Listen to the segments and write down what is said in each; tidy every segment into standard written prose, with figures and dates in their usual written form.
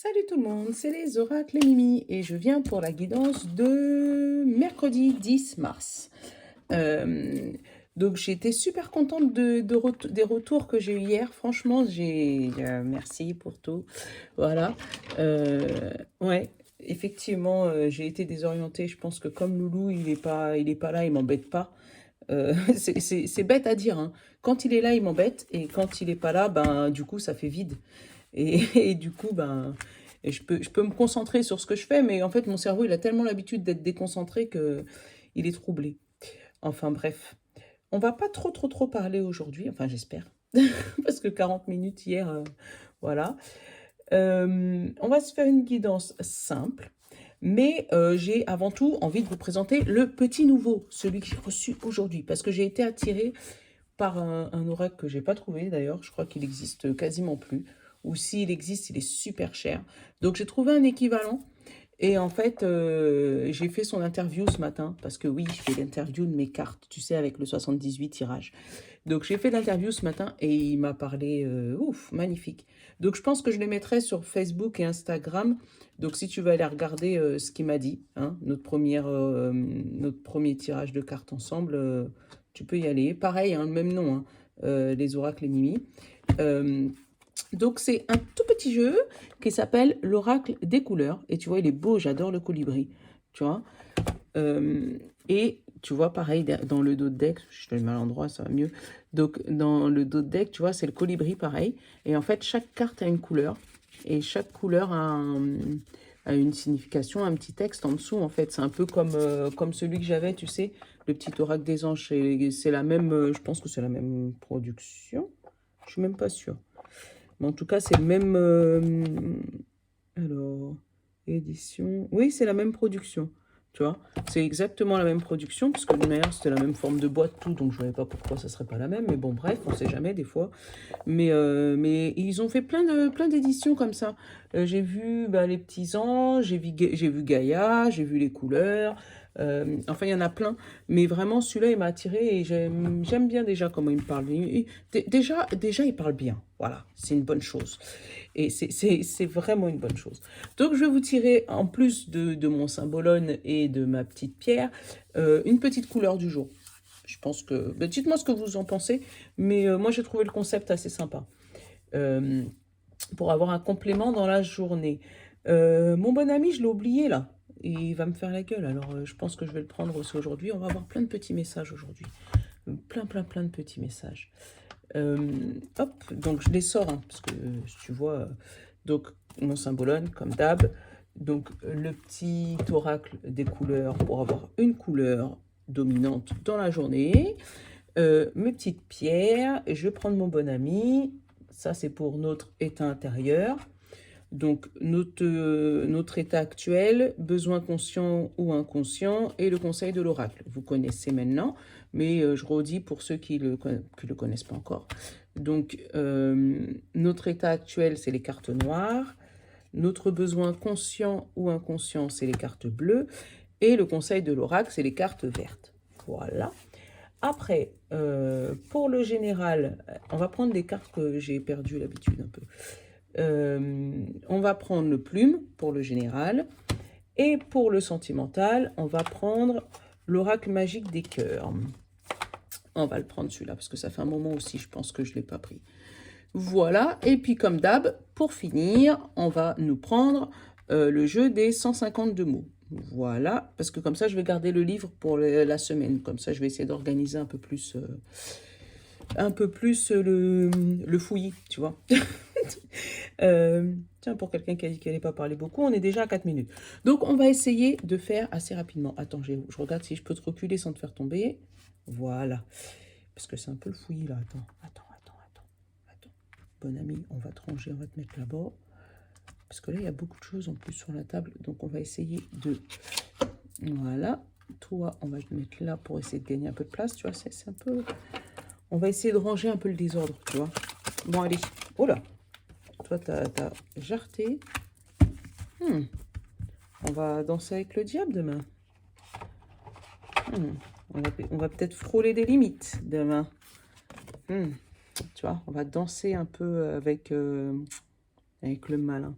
Salut tout le monde, c'est les oracles et Mimi et je viens pour la guidance de mercredi 10 mars. Euh, donc j'ai été super contente des retours que j'ai eu hier. Franchement, merci pour tout. Voilà. Ouais, effectivement, j'ai été désorientée. Je pense que comme Loulou, il est pas là, il m'embête pas. C'est bête à dire, hein. Quand il est là, il m'embête et quand il est pas là, ben du coup, ça fait vide. Et du coup, ben, je peux me concentrer sur ce que je fais, mais en fait, mon cerveau, il a tellement l'habitude d'être déconcentré que il est troublé. Enfin, bref. On va pas trop parler aujourd'hui, enfin, j'espère. Parce que 40 minutes hier, voilà. On va se faire une guidance simple, mais j'ai avant tout envie de vous présenter le petit nouveau, celui que j'ai reçu aujourd'hui, parce que j'ai été attirée par un oracle que j'ai pas trouvé d'ailleurs, je crois qu'il existe quasiment plus, ou s'il existe, il est super cher. Donc j'ai trouvé un équivalent et en fait j'ai fait son interview ce matin parce que oui, je fais l'interview de mes cartes, tu sais, avec le 78 tirage. Donc j'ai fait l'interview ce matin et il m'a parlé, ouf, magnifique. Donc je pense que je les mettrai sur Facebook et Instagram. Donc si tu veux aller regarder ce qu'il m'a dit, hein, notre premier tirage de cartes ensemble, tu peux y aller. Pareil, hein, le même nom, hein, les oracles et Mimi. Euh, donc c'est un tout petit jeu qui s'appelle l'oracle des couleurs. Et tu vois, il est beau, j'adore le colibri. Tu vois. Euh, et tu vois, pareil, dans le dos de deck, je te le mets à l'endroit, ça va mieux. Donc, dans le dos de deck, tu vois, c'est le colibri, pareil. Et en fait, chaque carte a une couleur. Et chaque couleur a une signification, un petit texte en dessous, en fait. C'est un peu comme celui que j'avais, tu sais, le petit oracle des anges. C'est la même, je pense que c'est la même production. Je suis même pas sûre. Mais en tout cas, c'est le même... alors, édition... Oui, c'est la même production. Tu vois, c'est exactement la même production, parce que de manière, c'était la même forme de boîte, tout, donc je ne voyais pas pourquoi ça serait pas la même. Mais bon, bref, on sait jamais des fois. Mais ils ont fait plein d'éditions comme ça. J'ai vu bah, les petits anges, j'ai vu Gaïa, j'ai vu les couleurs. Enfin, il y en a plein. Mais vraiment, celui-là, il m'a attiré et j'aime bien déjà comment il me parle. Déjà, il parle bien. Voilà, c'est une bonne chose. Et c'est vraiment une bonne chose. Donc, je vais vous tirer, en plus de mon symbolone et de ma petite pierre, une petite couleur du jour. Je pense que... bah, dites-moi ce que vous en pensez, mais moi, j'ai trouvé le concept assez sympa euh, pour avoir un complément dans la journée. Mon bon ami, je l'ai oublié, là. Et il va me faire la gueule, alors je pense que je vais le prendre aussi aujourd'hui. On va avoir plein de petits messages aujourd'hui. Plein de petits messages. Hop, donc je les sors, hein, parce que tu vois, donc mon symbolone, comme d'hab. Donc le petit oracle des couleurs pour avoir une couleur dominante dans la journée. Mes petites pierres, et je vais prendre mon bon ami. Ça, c'est pour notre état intérieur. Donc, notre état actuel, besoin conscient ou inconscient, et le conseil de l'oracle. Vous connaissez maintenant, mais je redis pour ceux qui le connaissent pas encore. Donc, notre état actuel, c'est les cartes noires. Notre besoin conscient ou inconscient, c'est les cartes bleues. Et le conseil de l'oracle, c'est les cartes vertes. Voilà. Après, pour le général, on va prendre des cartes que j'ai perdu l'habitude un peu. On va prendre le plume pour le général. Et pour le sentimental, on va prendre l'oracle magique des cœurs. On va le prendre celui-là, parce que ça fait un moment aussi, je pense que je ne l'ai pas pris. Voilà, et puis comme d'hab, pour finir, on va nous prendre le jeu des 152 mots. Voilà, parce que comme ça, je vais garder le livre pour la semaine. Comme ça, je vais essayer d'organiser un peu plus le fouillis, tu vois. Tiens, pour quelqu'un qui a dit qu'elle n'allait pas parler beaucoup, on est déjà à 4 minutes. Donc, on va essayer de faire assez rapidement. Attends, je regarde si je peux te reculer sans te faire tomber. Voilà. Parce que c'est un peu le fouillis, là. Attends. Bon ami, on va te ranger, on va te mettre là-bas. Parce que là, il y a beaucoup de choses en plus sur la table. Donc, on va essayer de... Voilà. Toi, on va te mettre là pour essayer de gagner un peu de place. Tu vois, c'est un peu... On va essayer de ranger un peu le désordre, tu vois. Bon, allez. Oh là. Toi, t'as jarreté. On va danser avec le diable demain. On va peut-être frôler des limites demain. Tu vois, on va danser un peu avec le mal. Hein.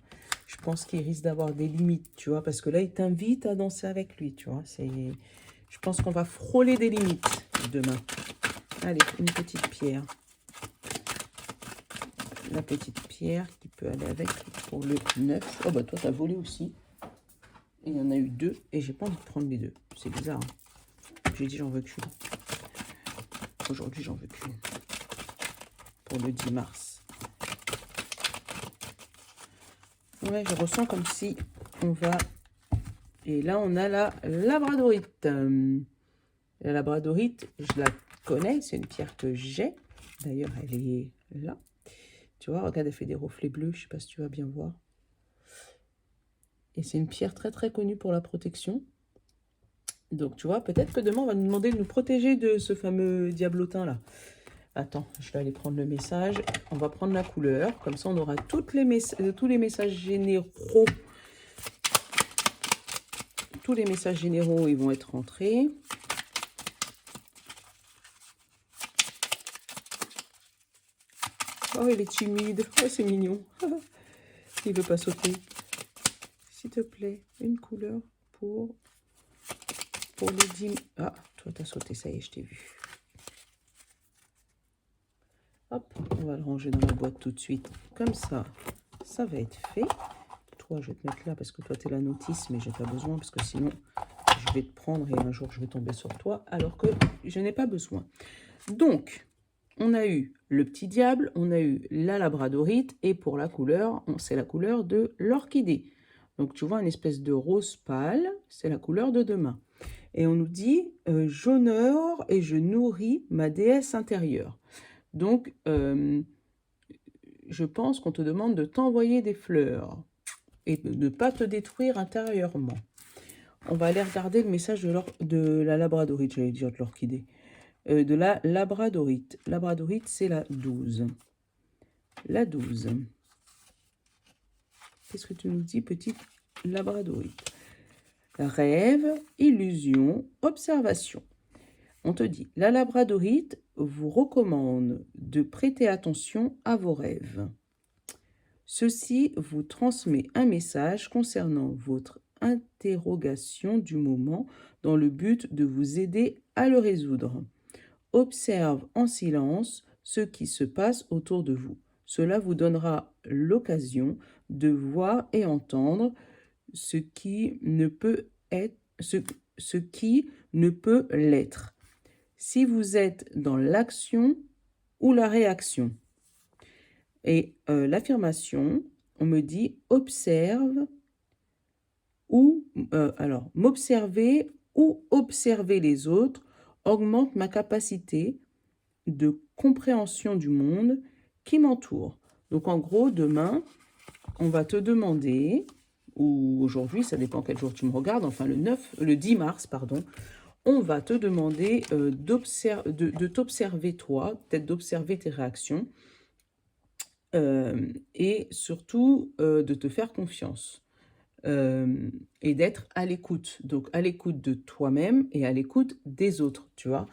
je pense qu'il risque d'avoir des limites, tu vois, parce que là, il t'invite à danser avec lui, tu vois. Je pense qu'on va frôler des limites demain. Allez, une petite pierre. La petite pierre qui peut aller avec pour le 9. Oh, bah toi, t'as volé aussi. Et il y en a eu 2, et j'ai pas envie de prendre les 2. C'est bizarre. Hein. J'ai dit, j'en veux qu'une. Aujourd'hui, j'en veux qu'une. Pour le 10 mars. Ouais, je ressens comme si on va... Et là, on a la labradorite. La labradorite, je la connais. C'est une pierre que j'ai. D'ailleurs, elle est là. Tu vois, regarde, elle fait des reflets bleus. Je sais pas si tu vas bien voir. Et c'est une pierre très, très connue pour la protection. Donc, tu vois, peut-être que demain, on va nous demander de nous protéger de ce fameux diablotin-là. Attends, je vais aller prendre le message. On va prendre la couleur. Comme ça, on aura tous les messages généraux. Tous les messages généraux, ils vont être rentrés. Oh, il est timide. Oh, c'est mignon. Il veut pas sauter. S'il te plaît, une couleur pour le 10... Ah, toi, t'as sauté. Ça y est, je t'ai vu. Hop, on va le ranger dans la boîte tout de suite. Comme ça, ça va être fait. Toi, je vais te mettre là parce que toi, tu es la notice, mais j'ai pas besoin parce que sinon, je vais te prendre et un jour, je vais tomber sur toi alors que je n'ai pas besoin. Donc, on a eu le petit diable, on a eu la labradorite et pour la couleur, c'est la couleur de l'orchidée. Donc, tu vois, une espèce de rose pâle, c'est la couleur de demain. Et on nous dit « J'honore et je nourris ma déesse intérieure ». Donc, je pense qu'on te demande de t'envoyer des fleurs et de ne pas te détruire intérieurement. On va aller regarder le message de la labradorite, j'allais dire de l'orchidée. De la labradorite. Labradorite, c'est la 12. La 12. Qu'est-ce que tu nous dis, petite labradorite? Rêve, illusion, observation. On te dit, la labradorite vous recommande de prêter attention à vos rêves. Ceci vous transmet un message concernant votre interrogation du moment dans le but de vous aider à le résoudre. Observe en silence ce qui se passe autour de vous. Cela vous donnera l'occasion de voir et entendre ce qui ne peut être, ce qui ne peut l'être. Si vous êtes dans l'action ou la réaction. Et l'affirmation, on me dit observe ou alors m'observer ou observer les autres augmente ma capacité de compréhension du monde qui m'entoure. Donc en gros, demain, on va te demander, ou aujourd'hui, ça dépend quel jour tu me regardes, enfin le 10 mars, pardon, on va te demander de t'observer toi, peut-être d'observer tes réactions, et surtout de te faire confiance et d'être à l'écoute. Donc à l'écoute de toi-même et à l'écoute des autres, tu vois.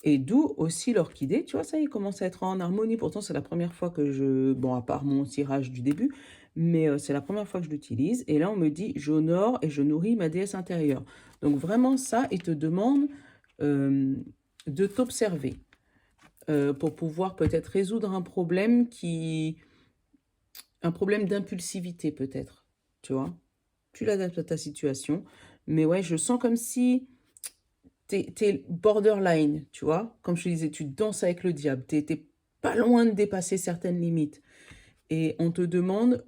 Et d'où aussi l'orchidée, tu vois, ça il commence à être en harmonie. Pourtant, c'est la première fois que bon, à part mon tirage du début, mais c'est la première fois que je l'utilise. Et là, on me dit, j'honore et je nourris ma déesse intérieure. Donc vraiment, ça, il te demande de t'observer pour pouvoir peut-être résoudre un problème un problème d'impulsivité peut-être, tu vois. Tu l'adaptes à ta situation. Mais ouais, je sens comme si t'es borderline, tu vois. Comme je te disais, tu danses avec le diable. T'es pas loin de dépasser certaines limites. Et on te demande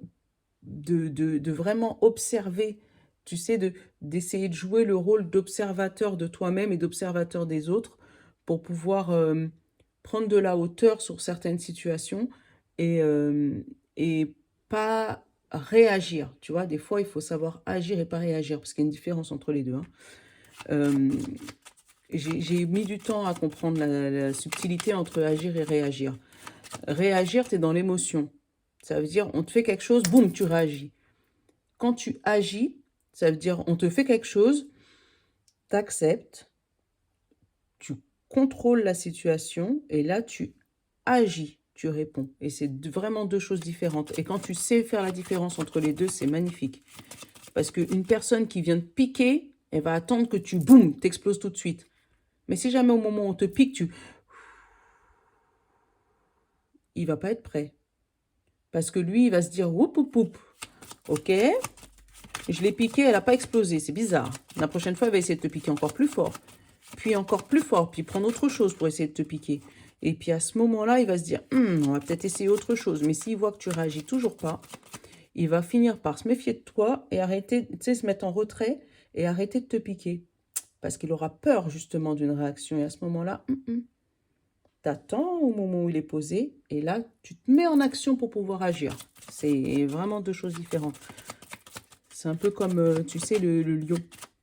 de vraiment observer, tu sais, d'essayer de jouer le rôle d'observateur de toi-même et d'observateur des autres pour pouvoir prendre de la hauteur sur certaines situations et pas réagir. Tu vois, des fois, il faut savoir agir et pas réagir parce qu'il y a une différence entre les deux. Hein. J'ai mis du temps à comprendre la subtilité entre agir et réagir. Réagir, tu es dans l'émotion. Ça veut dire, on te fait quelque chose, boum, tu réagis. Quand tu agis, ça veut dire, on te fait quelque chose, tu acceptes, tu contrôles la situation et là, tu agis. tu réponds. Et c'est vraiment deux choses différentes. Et quand tu sais faire la différence entre les deux, c'est magnifique. Parce qu'une personne qui vient te piquer, elle va attendre que tu, boum, t'exploses tout de suite. Mais si jamais au moment où on te pique, il va pas être prêt. Parce que lui, il va se dire, oup, oup, oup. Ok, je l'ai piqué, elle n'a pas explosé. C'est bizarre. La prochaine fois, elle va essayer de te piquer encore plus fort. Puis encore plus fort. Puis prendre autre chose pour essayer de te piquer. Et puis à ce moment-là, il va se dire, on va peut-être essayer autre chose. Mais s'il voit que tu réagis toujours pas, il va finir par se méfier de toi et arrêter, tu sais, se mettre en retrait et arrêter de te piquer. Parce qu'il aura peur justement d'une réaction. Et à ce moment-là, t'attends au moment où il est posé et là, tu te mets en action pour pouvoir agir. C'est vraiment deux choses différentes. C'est un peu comme, tu sais, le lion.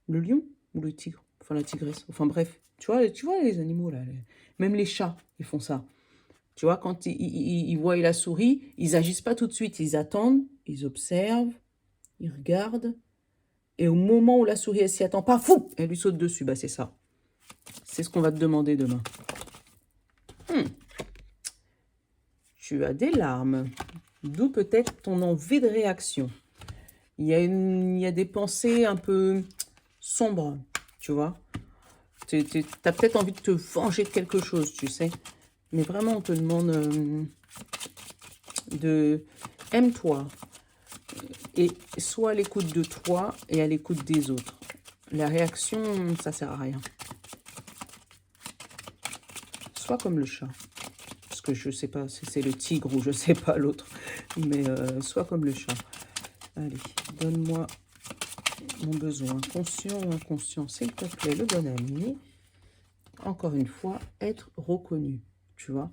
Le lion ou le tigre? Enfin, la tigresse. Enfin, bref. Tu vois les animaux, là. Même les chats, ils font ça. Tu vois, quand ils voient la souris, ils n'agissent pas tout de suite. Ils attendent, ils observent, ils regardent. Et au moment où la souris, elle s'y attend pas, fou, elle lui saute dessus. Bah, c'est ça. C'est ce qu'on va te demander demain. Tu as des larmes. D'où peut-être ton envie de réaction. Il y a des pensées un peu sombres, tu vois. Tu as peut-être envie de te venger de quelque chose, tu sais. Mais vraiment, on te demande de... Aime-toi. Et sois à l'écoute de toi et à l'écoute des autres. La réaction, ça sert à rien. Sois comme le chat. Parce que je sais pas si c'est le tigre ou je sais pas l'autre. Mais sois comme le chat. Allez, donne-moi mon besoin, conscient ou inconscient, s'il te plaît, le bon ami. Encore une fois, être reconnu, tu vois.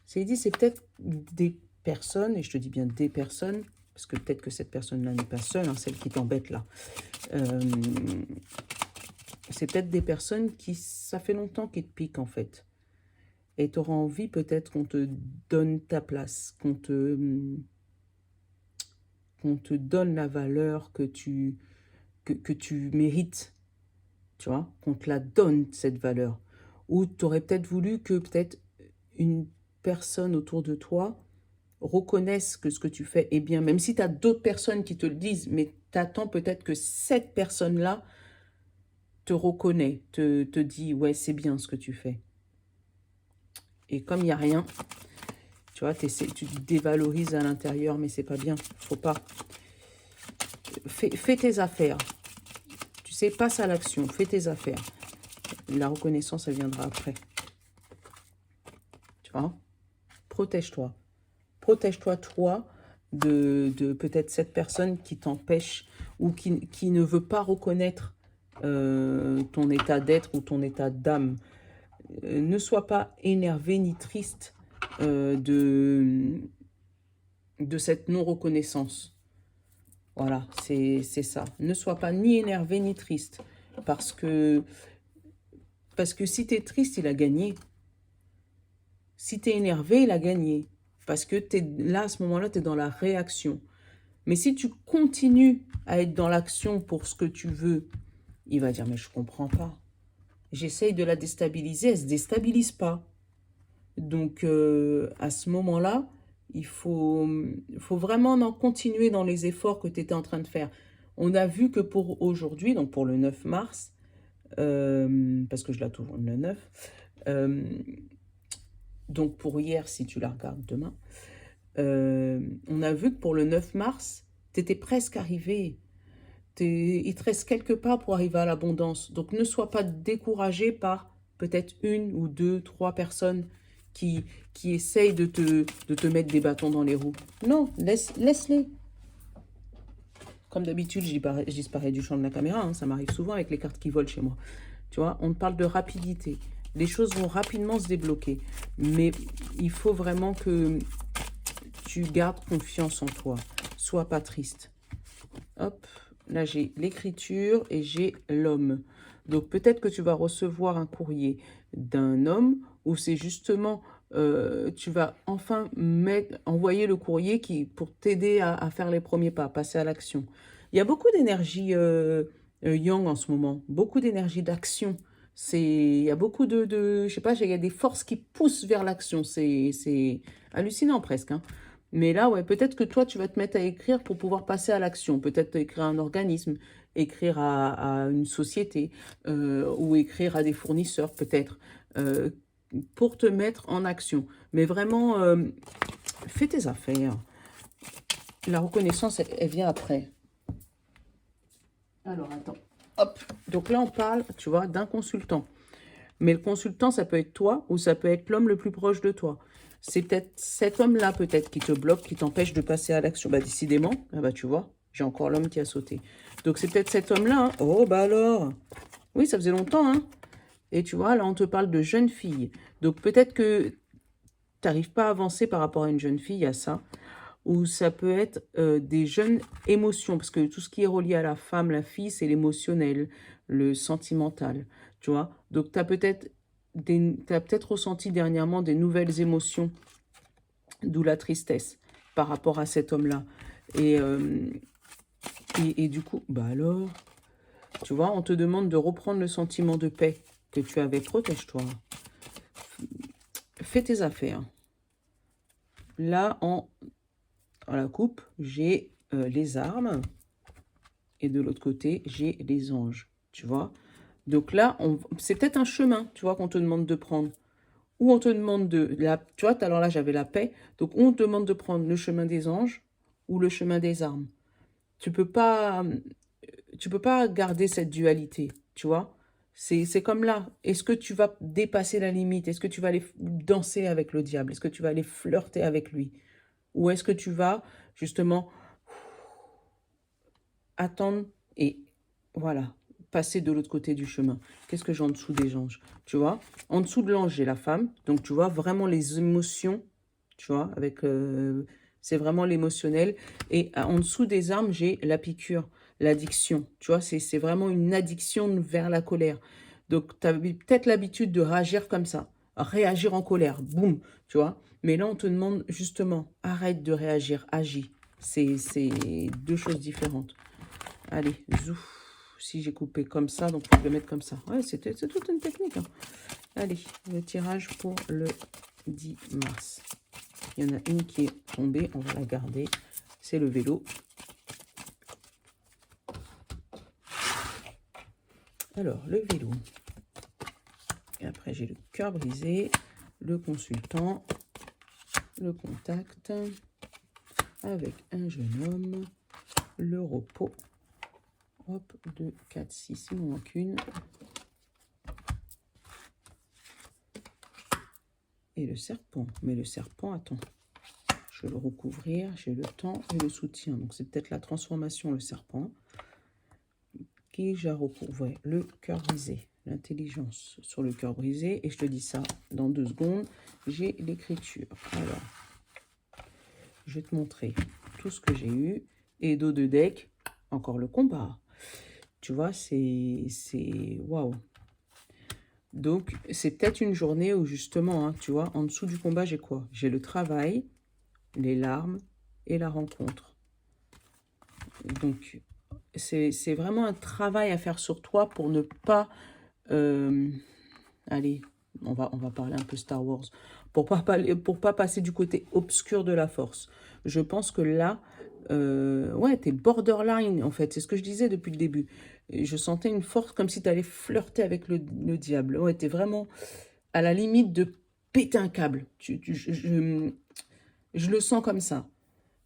C'est dit, c'est peut-être des personnes, et je te dis bien des personnes, parce que peut-être que cette personne-là n'est pas seule, hein, celle qui t'embête là. C'est peut-être des personnes qui, ça fait longtemps qu'ils te piquent en fait. Et tu auras envie peut-être qu'on te donne ta place, qu'on te donne la valeur que tu mérites, tu vois, qu'on te la donne, cette valeur. Ou tu aurais peut-être voulu que peut-être une personne autour de toi reconnaisse que ce que tu fais est bien, même si tu as d'autres personnes qui te le disent, mais tu attends peut-être que cette personne-là te reconnaît, te dit, ouais, c'est bien ce que tu fais. Et comme il n'y a rien, tu vois, tu te dévalorises à l'intérieur, mais c'est pas bien, faut pas. Fais tes affaires. Tu sais, passe à l'action, fais tes affaires. La reconnaissance, elle viendra après. Tu vois, protège-toi. Protège-toi, toi, de peut-être cette personne qui t'empêche ou qui ne veut pas reconnaître ton état d'être ou ton état d'âme. Ne sois pas énervé ni triste de cette non-reconnaissance. Voilà, c'est ça. Ne sois pas ni énervé ni triste. Parce que si tu es triste, il a gagné. Si tu es énervé, il a gagné. Parce que là, à ce moment-là, tu es dans la réaction. Mais si tu continues à être dans l'action pour ce que tu veux, il va dire, mais je ne comprends pas. J'essaye de la déstabiliser, elle ne se déstabilise pas. Donc, à ce moment-là, il faut vraiment en continuer dans les efforts que tu étais en train de faire. On a vu que pour aujourd'hui, donc pour le 9 mars, parce que je la tourne le 9, donc pour hier, si tu la regardes demain, on a vu que pour le 9 mars, tu étais presque arrivé. Il te reste quelques pas pour arriver à l'abondance. Donc ne sois pas découragé par peut-être une ou deux, trois personnes qui essayent de te mettre des bâtons dans les roues. Non, laisse-les. Comme d'habitude, je disparais du champ de la caméra. Hein, ça m'arrive souvent avec les cartes qui volent chez moi. Tu vois, on parle de rapidité. Les choses vont rapidement se débloquer. Mais il faut vraiment que tu gardes confiance en toi. Sois pas triste. Hop, là j'ai l'écriture et j'ai l'homme. Donc peut-être que tu vas recevoir un courrier d'un homme où c'est justement, tu vas enfin envoyer le courrier pour t'aider à faire les premiers pas, passer à l'action. Il y a beaucoup d'énergie yang en ce moment, beaucoup d'énergie d'action. Il y a beaucoup je sais pas, il y a des forces qui poussent vers l'action. C'est hallucinant presque, hein. Mais là, ouais, peut-être que toi, tu vas te mettre à écrire pour pouvoir passer à l'action. Peut-être écrire à un organisme, écrire à une société, ou écrire à des fournisseurs, peut-être, euh, pour te mettre en action. Mais vraiment, fais tes affaires. La reconnaissance, elle vient après. Alors, attends. Hop. Donc là, on parle, tu vois, d'un consultant. Mais le consultant, ça peut être toi ou ça peut être l'homme le plus proche de toi. C'est peut-être cet homme-là, peut-être, qui te bloque, qui t'empêche de passer à l'action. Bah, décidément, ah bah, tu vois, j'ai encore l'homme qui a sauté. Donc, c'est peut-être cet homme-là, hein. Oh, bah alors. Oui, ça faisait longtemps, hein. Et tu vois, là, on te parle de jeune fille. Donc, peut-être que tu n'arrives pas à avancer par rapport à une jeune fille, à ça. Ou ça peut être des jeunes émotions, parce que tout ce qui est relié à la femme, la fille, c'est l'émotionnel, le sentimental, tu vois. Donc, tu as peut-être ressenti dernièrement des nouvelles émotions, d'où la tristesse par rapport à cet homme-là. Et, et du coup, bah alors, tu vois, on te demande de reprendre le sentiment de paix que tu avais. Protège-toi. Fais tes affaires. Là, dans la coupe, j'ai les armes. Et de l'autre côté, j'ai les anges, tu vois. Donc là, c'est peut-être un chemin, tu vois, qu'on te demande de prendre. Ou on te demande tu vois, alors là, j'avais la paix. Donc, on te demande de prendre le chemin des anges ou le chemin des armes. Tu peux pas, tu peux pas garder cette dualité, tu vois. C'est comme là. Est-ce que tu vas dépasser la limite? Est-ce que tu vas aller danser avec le diable? Est-ce que tu vas aller flirter avec lui? Ou est-ce que tu vas, justement, attendre et voilà, passer de l'autre côté du chemin. Qu'est-ce que j'ai en dessous des anges? Tu vois, en dessous de l'ange, j'ai la femme. Donc, tu vois, vraiment les émotions, tu vois, avec... c'est vraiment l'émotionnel. Et en dessous des armes, j'ai la piqûre, l'addiction. Tu vois, c'est vraiment une addiction vers la colère. Donc, tu as peut-être l'habitude de réagir comme ça. Réagir en colère, boum, tu vois. Mais là, on te demande justement, arrête de réagir, agis. C'est deux choses différentes. Allez, zouf. Si j'ai coupé comme ça, donc il faut le mettre comme ça. Ouais, c'est toute une technique, hein. Allez, le tirage pour le 10 mars. Il y en a une qui est tombée, on va la garder. C'est le vélo. Alors, le vélo. Et après, j'ai le cœur brisé, le consultant, le contact, avec un jeune homme, le repos. Hop, 2, 4, 6, il m'en manque une. Et le serpent. Mais le serpent, attends. Je vais le recouvrir, j'ai le temps et le soutien. Donc, c'est peut-être la transformation, le serpent. Qui j'ai recouvert le cœur brisé. L'intelligence sur le cœur brisé. Et je te dis ça dans 2 secondes. J'ai l'écriture. Alors, je vais te montrer tout ce que j'ai eu. Et dos de deck, encore le combat. Tu vois, c'est waouh. Donc, c'est peut-être une journée où justement, hein, tu vois, en dessous du combat, j'ai quoi? J'ai le travail, les larmes et la rencontre. Donc, c'est vraiment un travail à faire sur toi pour ne pas... allez, on va parler un peu Star Wars. Pour pas passer du côté obscur de la force. Je pense que là, ouais, t'es borderline, en fait. C'est ce que je disais depuis le début. Et je sentais une force comme si tu allais flirter avec le diable. Ouais, t'es vraiment à la limite de péter un câble. Je le sens comme ça.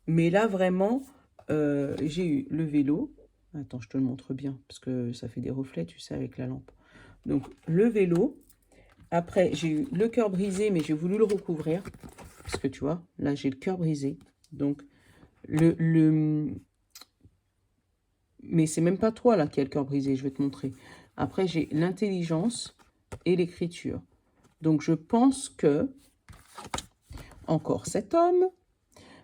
Mais là, vraiment, j'ai eu le vélo. Attends, je te le montre bien, parce que ça fait des reflets, tu sais, avec la lampe. Donc, le vélo. Après, j'ai eu le cœur brisé, mais j'ai voulu le recouvrir. Parce que, tu vois, là, j'ai le cœur brisé. Donc, mais c'est même pas toi, là, qui a le cœur brisé, je vais te montrer. Après, j'ai l'intelligence et l'écriture. Donc, je pense que, encore cet homme,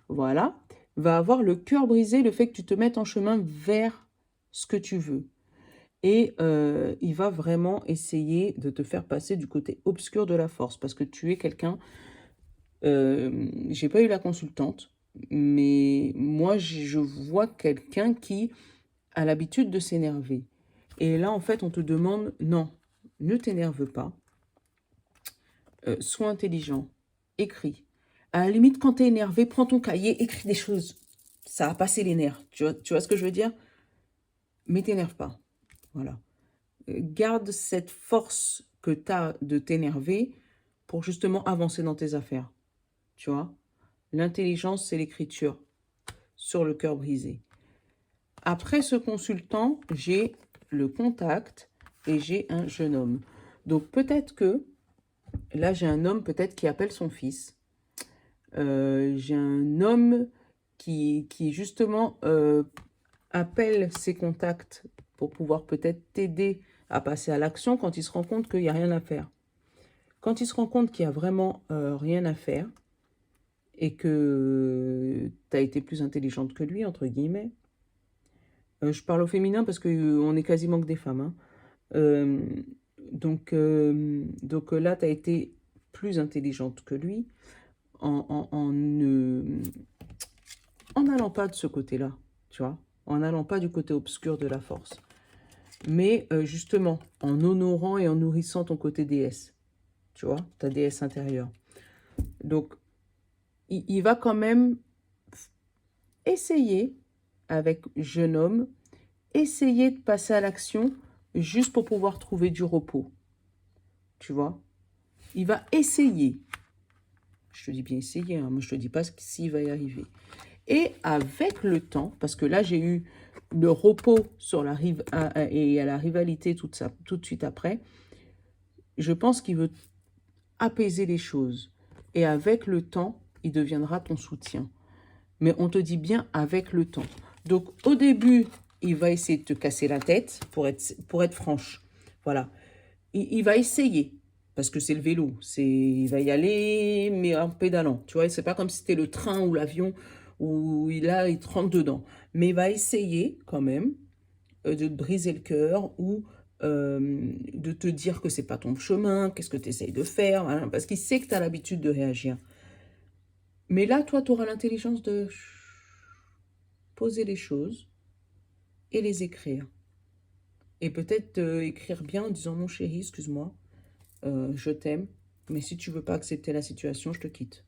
voilà, va avoir le cœur brisé, le fait que tu te mettes en chemin vers ce que tu veux. Et il va vraiment essayer de te faire passer du côté obscur de la force, parce que tu es quelqu'un... j'ai pas eu la consultante, mais moi, je vois quelqu'un qui a l'habitude de s'énerver. Et là, en fait, on te demande, non, ne t'énerve pas, sois intelligent, écris. À la limite, quand tu es énervé, prends ton cahier, écris des choses. Ça va passer les nerfs. Tu vois ce que je veux dire? Mais t'énerve pas. Voilà. Garde cette force que tu as de t'énerver pour justement avancer dans tes affaires. Tu vois? L'intelligence, c'est l'écriture sur le cœur brisé. Après ce consultant, j'ai le contact et j'ai un jeune homme. Donc peut-être que, là j'ai un homme peut-être qui appelle son fils. J'ai un homme qui justement appelle ses contacts pour pouvoir peut-être t'aider à passer à l'action quand il se rend compte qu'il n'y a rien à faire. Quand il se rend compte qu'il n'y a vraiment rien à faire et que tu as été plus intelligente que lui, entre guillemets, je parle au féminin parce qu'on est quasiment que des femmes, hein. Euh, donc là, tu as été plus intelligente que lui en n'allant pas de ce côté-là, tu vois, en n'allant pas du côté obscur de la force, mais justement en honorant et en nourrissant ton côté déesse, tu vois, ta déesse intérieure. Donc, il va quand même essayer, avec jeune homme, essayer de passer à l'action juste pour pouvoir trouver du repos, tu vois. Il va essayer. Je te dis bien essayer, hein. Moi je te dis pas s'il va y arriver. Et avec le temps, parce que là j'ai eu le repos sur la rive et à la rivalité tout de suite après, je pense qu'il veut apaiser les choses. Et avec le temps, il deviendra ton soutien. Mais on te dit bien avec le temps. Donc au début, il va essayer de te casser la tête pour être franche. Voilà. Il va essayer. Parce que c'est le vélo. Il va y aller, mais en pédalant. Tu vois, c'est pas comme si c'était le train ou l'avion où il te rentre dedans. Mais il va essayer quand même de te briser le cœur ou de te dire que c'est pas ton chemin, qu'est-ce que tu essayes de faire, hein, parce qu'il sait que tu as l'habitude de réagir. Mais là, toi, tu auras l'intelligence de poser les choses et les écrire. Et peut-être écrire bien en disant « Mon chéri, excuse-moi, je t'aime, mais si tu veux pas accepter la situation, je te quitte. »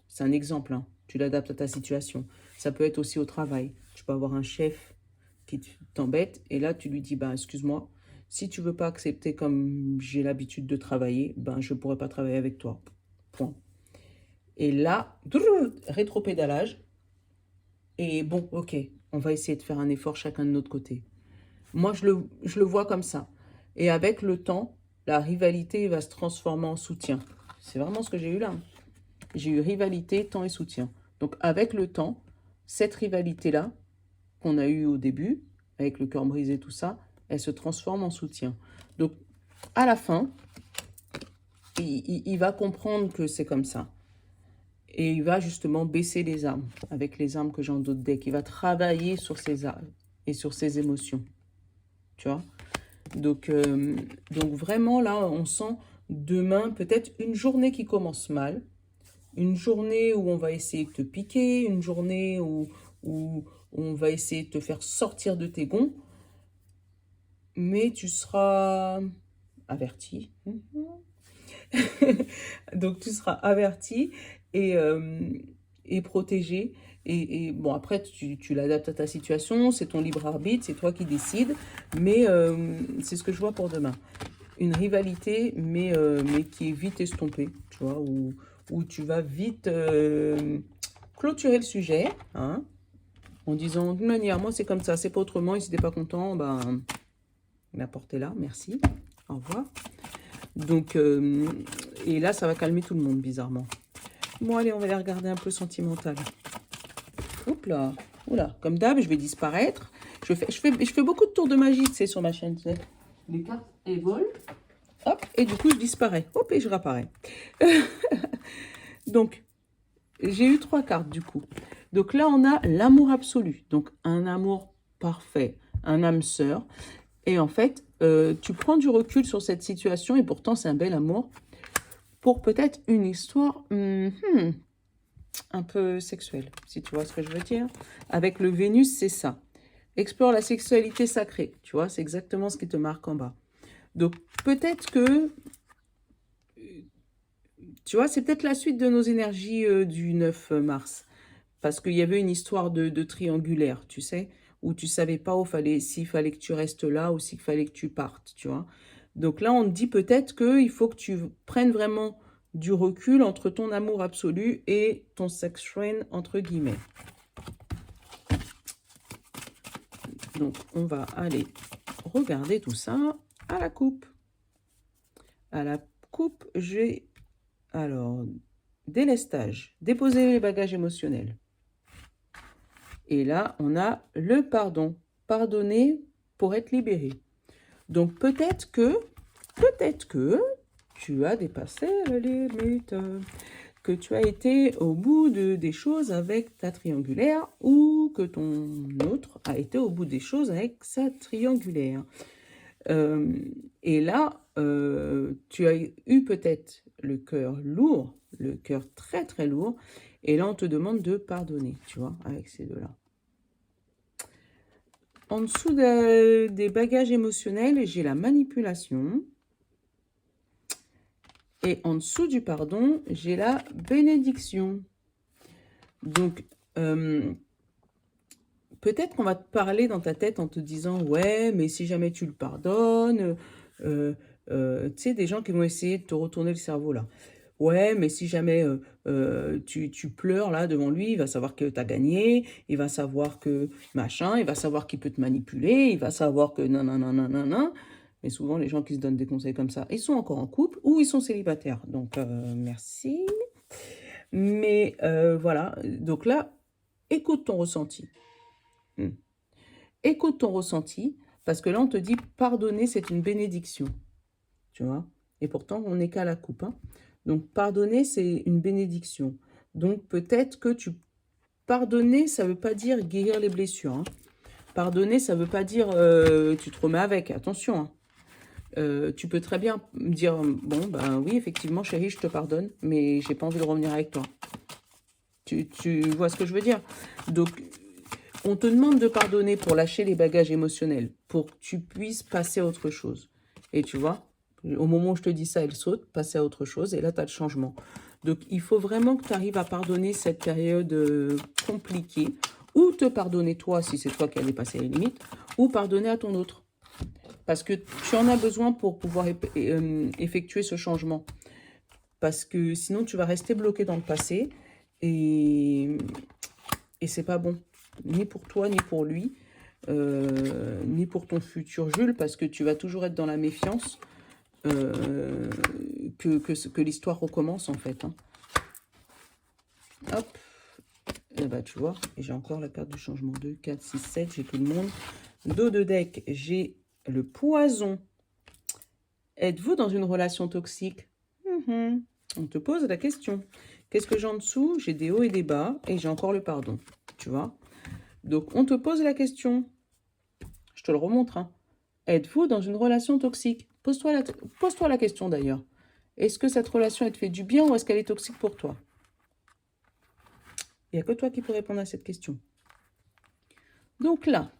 C'est un exemple, hein. Tu l'adaptes à ta situation. Ça peut être aussi au travail. Tu peux avoir un chef qui t'embête et là, tu lui dis « Ben, excuse-moi, si tu veux pas accepter comme j'ai l'habitude de travailler, ben, je pourrais pas travailler avec toi. » Point. Et là, rétropédalage. Et bon, ok, on va essayer de faire un effort chacun de notre côté. Moi, je le vois comme ça. Et avec le temps, la rivalité va se transformer en soutien. C'est vraiment ce que j'ai eu là. J'ai eu rivalité, temps et soutien. Donc, avec le temps, cette rivalité-là, qu'on a eue au début, avec le cœur brisé, tout ça, elle se transforme en soutien. Donc, à la fin, il va comprendre que c'est comme ça. Et il va justement baisser les armes, avec les armes que j'ai en d'autres decks. Il va travailler sur ses armes et sur ses émotions. Tu vois? Donc vraiment, là, on sent demain peut-être une journée qui commence mal. Une journée où on va essayer de te piquer. Une journée où on va essayer de te faire sortir de tes gonds. Mais tu seras averti. Donc, tu seras averti et protégé. Et bon, après, tu l'adaptes à ta situation. C'est ton libre arbitre. C'est toi qui décides. Mais c'est ce que je vois pour demain. Une rivalité, mais qui est vite estompée. Tu vois, où tu vas vite clôturer le sujet. Hein, en disant, de manière, moi, c'est comme ça. C'est pas autrement. Et si t'es pas content, ben, la porte est là. Merci. Au revoir. Donc, et là, ça va calmer tout le monde, bizarrement. Bon, allez, on va les regarder un peu sentimental. Oups là, oula, comme d'hab, je vais disparaître. Je fais beaucoup de tours de magie, tu sais, sur ma chaîne. Tu sais. Les cartes, elles volent. Hop, et du coup, je disparais. Hop, et je réapparais. Donc, j'ai eu 3 cartes, du coup. Donc là, on a l'amour absolu. Donc, un amour parfait, un âme sœur. Et en fait, tu prends du recul sur cette situation, et pourtant, c'est un bel amour, pour peut-être une histoire un peu sexuelle, si tu vois ce que je veux dire. Avec le Vénus, c'est ça. Explore la sexualité sacrée, tu vois, c'est exactement ce qui te marque en bas. Donc, peut-être que, tu vois, c'est peut-être la suite de nos énergies du 9 mars. Parce qu'il y avait une histoire de triangulaire, tu sais, où tu savais pas s'il fallait que tu restes là ou s'il fallait que tu partes, tu vois. Donc là, on te dit peut-être qu'il faut que tu prennes vraiment du recul entre ton amour absolu et ton sex friend, entre guillemets. Donc, on va aller regarder tout ça à la coupe. À la coupe, j'ai... Alors, délestage, déposer les bagages émotionnels. Et là, on a le pardon. Pardonner pour être libéré. Donc, peut-être que tu as dépassé la limite, que tu as été au bout des choses avec ta triangulaire ou que ton autre a été au bout des choses avec sa triangulaire. Et là, tu as eu peut-être le cœur lourd, le cœur très très lourd, et là on te demande de pardonner, tu vois, avec ces deux-là. En dessous des bagages émotionnels, j'ai la manipulation. Et en dessous du pardon, j'ai la bénédiction. Donc, peut-être qu'on va te parler dans ta tête en te disant « Ouais, mais si jamais tu le pardonnes, tu sais, des gens qui vont essayer de te retourner le cerveau là. Ouais, mais si jamais tu pleures là devant lui, il va savoir que tu as gagné, il va savoir que machin, il va savoir qu'il peut te manipuler, il va savoir que nanana. Mais souvent, les gens qui se donnent des conseils comme ça, ils sont encore en couple ou ils sont célibataires. Donc, merci. Mais voilà, donc là, écoute ton ressenti. Écoute ton ressenti, parce que là, on te dit pardonner, c'est une bénédiction. Tu vois? Et pourtant, on n'est qu'à la coupe. Hein. Donc, pardonner, c'est une bénédiction. Donc, peut-être que pardonner, ça ne veut pas dire guérir les blessures. Hein. Pardonner, ça ne veut pas dire tu te remets avec. Attention. Hein. Tu peux très bien me dire, bon, ben oui, effectivement, chérie, je te pardonne, mais j'ai pas envie de revenir avec toi. Tu vois ce que je veux dire? Donc, on te demande de pardonner pour lâcher les bagages émotionnels, pour que tu puisses passer à autre chose. Et tu vois, au moment où je te dis ça, elle saute, passer à autre chose, et là, tu as le changement. Donc, il faut vraiment que tu arrives à pardonner cette période compliquée, ou te pardonner toi, si c'est toi qui as dépassé les limites, ou pardonner à ton autre. Parce que tu en as besoin pour pouvoir effectuer ce changement. Parce que sinon, tu vas rester bloqué dans le passé, et c'est pas bon. Ni pour toi, ni pour lui, ni pour ton futur Jules, parce que tu vas toujours être dans la méfiance que l'histoire recommence, en fait. Hein. Hop. Et bah, tu vois, et j'ai encore la carte du changement. 2, 4, 6, 7, j'ai tout le monde. Dos de deck, j'ai le poison. Êtes-vous dans une relation toxique? On te pose la question. Qu'est-ce que j'ai en dessous? J'ai des hauts et des bas, et j'ai encore le pardon. Tu vois? Donc, on te pose la question. Je te le remontre. Hein. Êtes-vous dans une relation toxique? Pose-toi la question d'ailleurs. Est-ce que cette relation, elle te fait du bien ou est-ce qu'elle est toxique pour toi? Il n'y a que toi qui peux répondre à cette question. Donc là,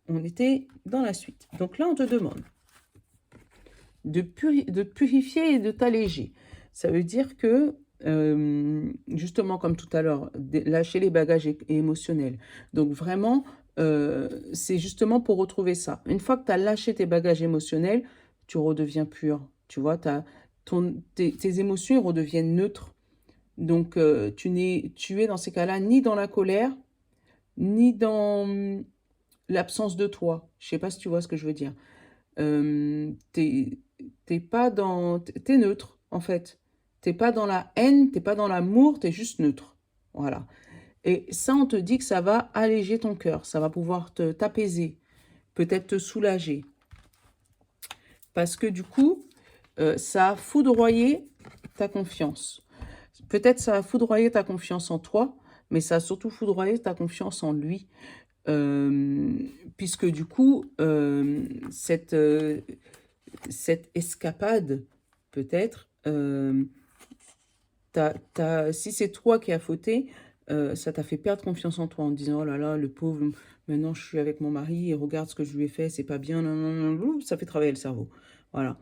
on était dans la suite. Donc là, on te demande de purifier et de t'alléger. Ça veut dire que, justement, comme tout à l'heure, lâcher les bagages émotionnels. Donc vraiment, c'est justement pour retrouver ça. Une fois que tu as lâché tes bagages émotionnels, tu redeviens pur. Tu vois, tes émotions redeviennent neutres. Donc, tu es dans ces cas-là ni dans la colère, ni dans l'absence de toi. Je sais pas si tu vois ce que je veux dire. T'es pas dans... T'es neutre, en fait. T'es pas dans la haine, t'es pas dans l'amour, t'es juste neutre. Voilà. Et ça, on te dit que ça va alléger ton cœur. Ça va pouvoir t'apaiser, peut-être te soulager. Parce que du coup, ça a foudroyé ta confiance. Peut-être ça a foudroyé ta confiance en toi, mais ça a surtout foudroyé ta confiance en lui. Puisque du coup, cette escapade, peut-être, si c'est toi qui as fauté, ça t'a fait perdre confiance en toi en disant « Oh là là, le pauvre maintenant je suis avec mon mari et regarde ce que je lui ai fait, c'est pas bien, non, non, non, non, ça fait travailler le cerveau. Voilà.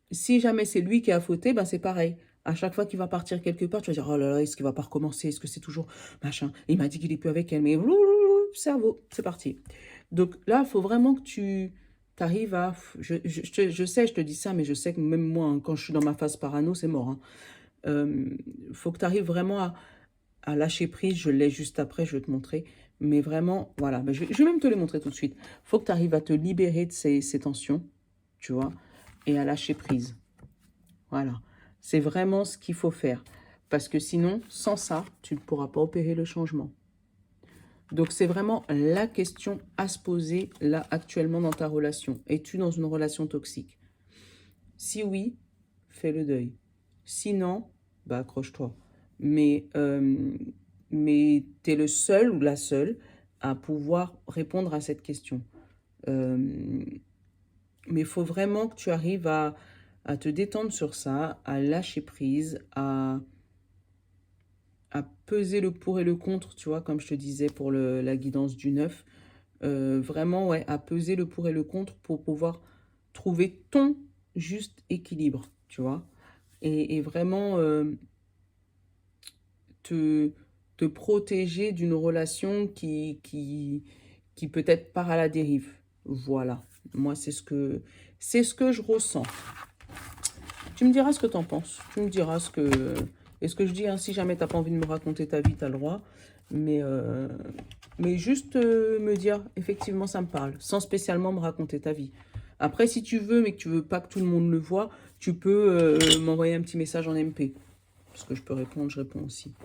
Si jamais c'est lui qui a fauté, ben c'est pareil. À chaque fois qu'il va partir quelque part, tu vas dire, oh là là, est-ce qu'il va pas recommencer? Est-ce que c'est toujours machin? Il m'a dit qu'il est plus avec elle, mais cerveau, c'est parti. Donc là, il faut vraiment que tu arrives à... je sais, je te dis ça, mais je sais que même moi, hein, quand je suis dans ma phase parano, c'est mort. Faut que tu arrives vraiment à lâcher prise. Je l'ai juste après, je vais te montrer. Mais vraiment, voilà, ben, je vais même te les montrer tout de suite. Faut que tu arrives à te libérer de ces tensions, tu vois, et à lâcher prise. Voilà, c'est vraiment ce qu'il faut faire. Parce que sinon, sans ça, tu ne pourras pas opérer le changement. Donc, c'est vraiment la question à se poser là actuellement dans ta relation. Es-tu dans une relation toxique? Si oui, fais le deuil. Sinon, bah accroche-toi. Mais tu es le seul ou la seule à pouvoir répondre à cette question. Euh, mais il faut vraiment que tu arrives à te détendre sur ça, à lâcher prise, à peser le pour et le contre, tu vois, comme je te disais pour la guidance du 9. Vraiment, ouais, à peser le pour et le contre pour pouvoir trouver ton juste équilibre, tu vois. Et vraiment te, te protéger d'une relation qui peut-être part à la dérive. Voilà. Moi, c'est ce que je ressens. Tu me diras ce que tu en penses. Tu me diras ce que... Et ce que je dis, hein, si jamais tu n'as pas envie de me raconter ta vie, tu as le droit. Mais juste me dire, effectivement, ça me parle, sans spécialement me raconter ta vie. Après, si tu veux, mais que tu veux pas que tout le monde le voit, tu peux m'envoyer un petit message en MP. Parce que je peux répondre, je réponds aussi.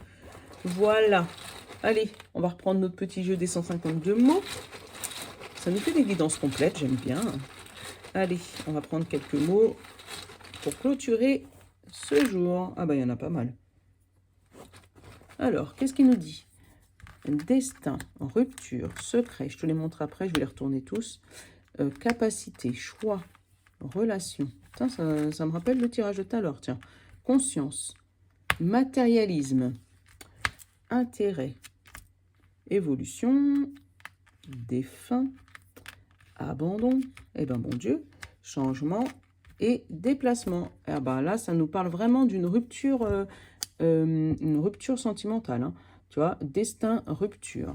Voilà. Allez, on va reprendre notre petit jeu des 152 mots. Ça nous fait des guidances complètes, j'aime bien. Allez, on va prendre quelques mots pour clôturer ce jour. Ah bah, il y en a pas mal. Alors, qu'est-ce qu'il nous dit? Destin, rupture, secret. Je te les montre après, je vais les retourner tous. Capacité, choix, relation. Putain, ça me rappelle le tirage de tout à l'heure, tiens. Conscience, matérialisme, intérêt, évolution, défunt, abandon, eh ben bon Dieu, changement et déplacement. Eh ben là, ça nous parle vraiment d'une rupture, une rupture sentimentale. Hein. Tu vois, destin, rupture.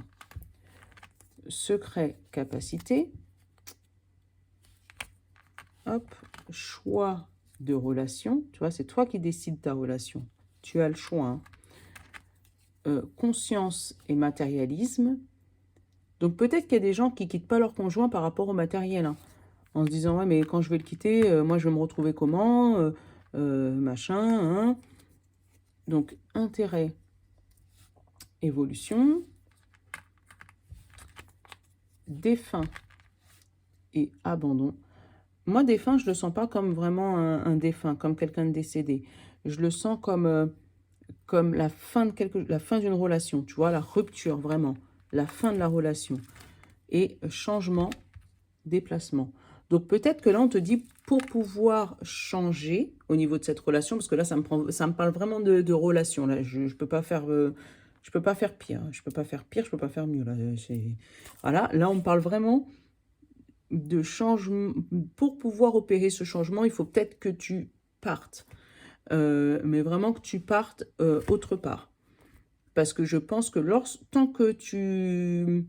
Secret, capacité. Hop, choix de relation. Tu vois, c'est toi qui décides ta relation. Tu as le choix. Hein. Conscience et matérialisme. Donc peut-être qu'il y a des gens qui ne quittent pas leur conjoint par rapport au matériel. Hein, en se disant, ouais, mais quand je vais le quitter, moi je vais me retrouver comment machin. Hein. Donc intérêt, évolution, défunt et abandon. Moi, défunt, je ne le sens pas comme vraiment un défunt, comme quelqu'un de décédé. Je le sens comme la fin d'une relation, tu vois, la rupture, vraiment, la fin de la relation. Et changement, déplacement. Donc peut-être que là, on te dit, pour pouvoir changer au niveau de cette relation, parce que là, ça me parle vraiment de relation. Là, je ne peux pas faire... je peux pas faire pire. Je peux pas faire pire, je peux pas faire mieux. Là, voilà, là, on me parle vraiment de changement. Pour pouvoir opérer ce changement, il faut peut-être que tu partes. Mais vraiment que tu partes autre part. Parce que je pense que tant que tu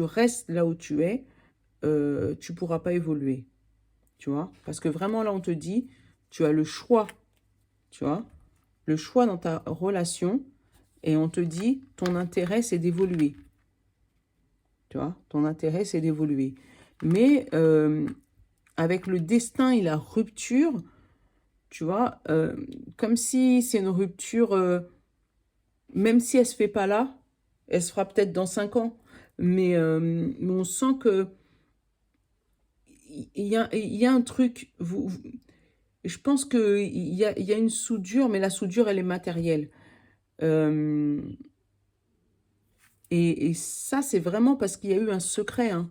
restes là où tu es, tu ne pourras pas évoluer. Tu vois? Parce que vraiment, là, on te dit, tu as le choix. Tu vois? Le choix dans ta relation. Et on te dit, ton intérêt, c'est d'évoluer. Tu vois? Ton intérêt, c'est d'évoluer. Mais avec le destin et la rupture, tu vois, comme si c'est une rupture, même si elle ne se fait pas là, elle se fera peut-être dans 5 ans. Mais on sent que il y a un truc, je pense qu'il y a une soudure, mais la soudure, elle est matérielle. Et ça, c'est vraiment parce qu'il y a eu un secret. Hein.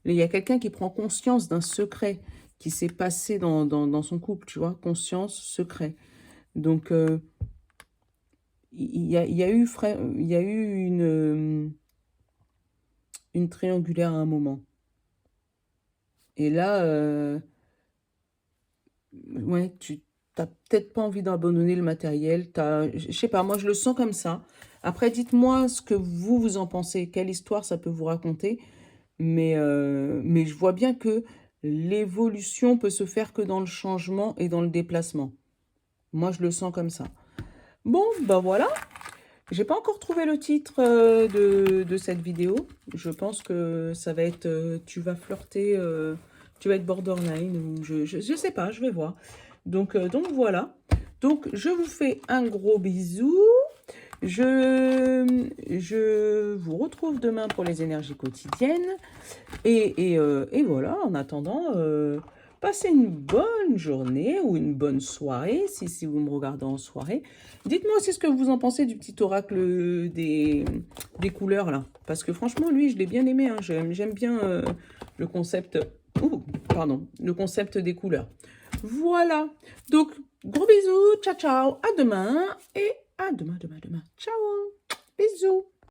Il y a quelqu'un qui prend conscience d'un secret qui s'est passé dans son couple, tu vois, conscience, secret. Donc, il y a eu une... une triangulaire à un moment. Et là, ouais, tu n'as peut-être pas envie d'abandonner le matériel. Je sais pas, moi je le sens comme ça. Après, dites-moi ce que vous en pensez, quelle histoire ça peut vous raconter. Mais je vois bien que l'évolution peut se faire que dans le changement et dans le déplacement. Moi, je le sens comme ça. Bon, ben voilà. J'ai pas encore trouvé le titre de cette vidéo. Je pense que ça va être tu vas flirter, tu vas être borderline ou je sais pas, je vais voir. Donc voilà. Donc je vous fais un gros bisou. Je vous retrouve demain pour les énergies quotidiennes. Et voilà, en attendant, passez une bonne journée ou une bonne soirée, si vous me regardez en soirée. Dites-moi aussi ce que vous en pensez du petit oracle des couleurs, là. Parce que franchement, lui, je l'ai bien aimé. Hein. J'aime bien le concept... Ouh, pardon, le concept des couleurs. Voilà. Donc, gros bisous, ciao, ciao, à demain. Et à demain. Ciao, bisous.